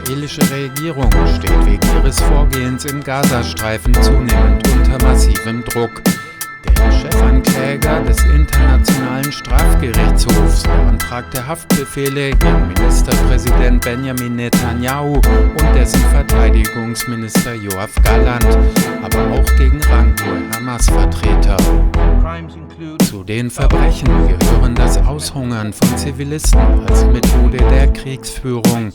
israelische Regierung steht wegen ihres Vorgehens im Gazastreifen zunehmend unter massivem Druck. Der Chefankläger des Internationalen Strafgerichtshofs beantragte Haftbefehle gegen Ministerpräsident Benjamin Netanyahu und dessen Verteidigungsminister Yoav Gallant, aber auch gegen ranghohe Hamas-Vertreter. Zu den Verbrechen gehören das Aushungern von Zivilisten als Methode der Kriegsführung.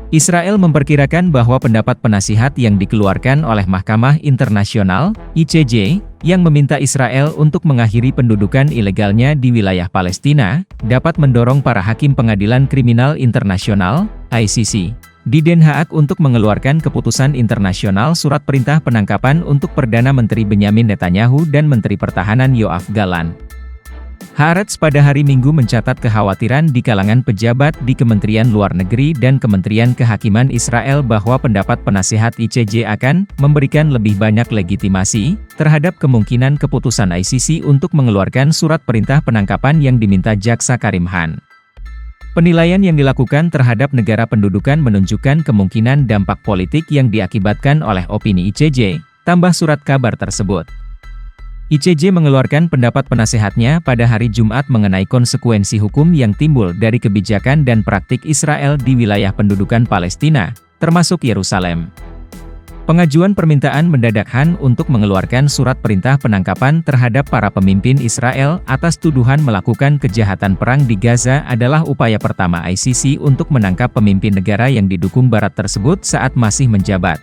Israel memperkirakan bahwa pendapat penasihat yang dikeluarkan oleh Mahkamah Internasional, ICJ, yang meminta Israel untuk mengakhiri pendudukan ilegalnya di wilayah Palestina, dapat mendorong para hakim pengadilan kriminal internasional, ICC, di Den Haag untuk mengeluarkan keputusan internasional surat perintah penangkapan untuk Perdana Menteri Benjamin Netanyahu dan Menteri Pertahanan Yoav Gallant. Haaretz pada hari Minggu mencatat kekhawatiran di kalangan pejabat di Kementerian Luar Negeri dan Kementerian Kehakiman Israel bahwa pendapat penasihat ICJ akan memberikan lebih banyak legitimasi terhadap kemungkinan keputusan ICC untuk mengeluarkan surat perintah penangkapan yang diminta Jaksa Karim Khan. Penilaian yang dilakukan terhadap negara pendudukan menunjukkan kemungkinan dampak politik yang diakibatkan oleh opini ICJ, tambah surat kabar tersebut. ICJ mengeluarkan pendapat penasehatnya pada hari Jumat mengenai konsekuensi hukum yang timbul dari kebijakan dan praktik Israel di wilayah pendudukan Palestina, termasuk Yerusalem. Pengajuan permintaan mendadak Khan untuk mengeluarkan surat perintah penangkapan terhadap para pemimpin Israel atas tuduhan melakukan kejahatan perang di Gaza adalah upaya pertama ICC untuk menangkap pemimpin negara yang didukung Barat tersebut saat masih menjabat.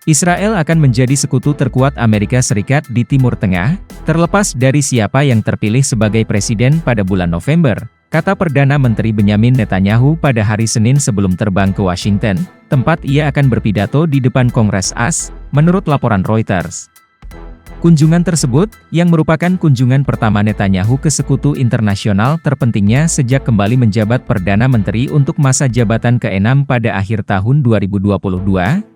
Israel akan menjadi sekutu terkuat Amerika Serikat di Timur Tengah, terlepas dari siapa yang terpilih sebagai presiden pada bulan November, kata Perdana Menteri Benjamin Netanyahu pada hari Senin sebelum terbang ke Washington, tempat ia akan berpidato di depan Kongres AS, menurut laporan Reuters. Kunjungan tersebut, yang merupakan kunjungan pertama Netanyahu ke sekutu internasional terpentingnya sejak kembali menjabat Perdana Menteri untuk masa jabatan ke-6 pada akhir tahun 2022,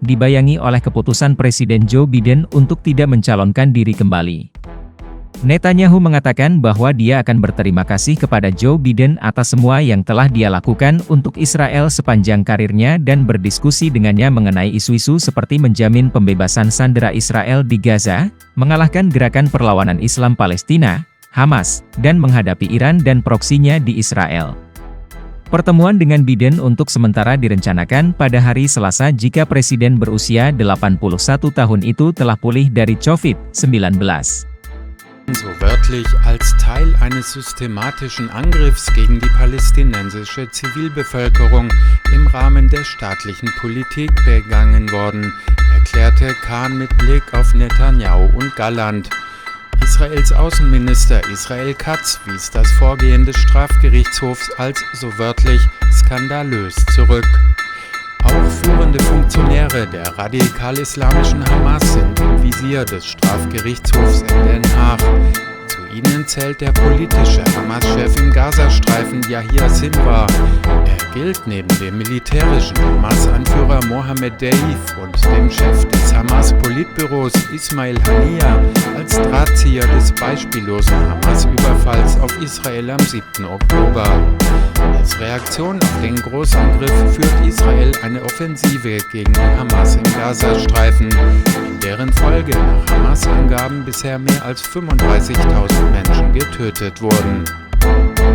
dibayangi oleh keputusan Presiden Joe Biden untuk tidak mencalonkan diri kembali. Netanyahu mengatakan bahwa dia akan berterima kasih kepada Joe Biden atas semua yang telah dia lakukan untuk Israel sepanjang karirnya dan berdiskusi dengannya mengenai isu-isu seperti menjamin pembebasan sandera Israel di Gaza, mengalahkan gerakan perlawanan Islam Palestina, Hamas, dan menghadapi Iran dan proksinya di Israel. Pertemuan dengan Biden untuk sementara direncanakan pada hari Selasa jika Presiden berusia 81 tahun itu telah pulih dari COVID-19. So wörtlich als Teil eines systematischen Angriffs gegen die palästinensische Zivilbevölkerung im Rahmen der staatlichen Politik begangen worden, erklärte Khan mit Blick auf Netanyahu und Gallant. Israels Außenminister Israel Katz wies das Vorgehen des Strafgerichtshofs als so wörtlich skandalös zurück. Auch führende Funktionäre der radikal-islamischen Hamas sind im Visier des Strafgerichtshofs in Den Haag. Zu ihnen zählt der politische Hamas-Chef im Gazastreifen Yahya Sinwar. Er gilt neben dem militärischen Hamas-Anführer Mohammed Deif und dem Chef des Hamas-Politbüros Ismail Haniyeh als Drahtzieher des beispiellosen Hamas-Überfalls auf Israel am 7. Oktober. Als Reaktion auf den Großangriff führt Israel eine Offensive gegen die Hamas im Gazastreifen, in deren Folge nach Hamas-Angaben bisher mehr als 35.000 Menschen getötet wurden.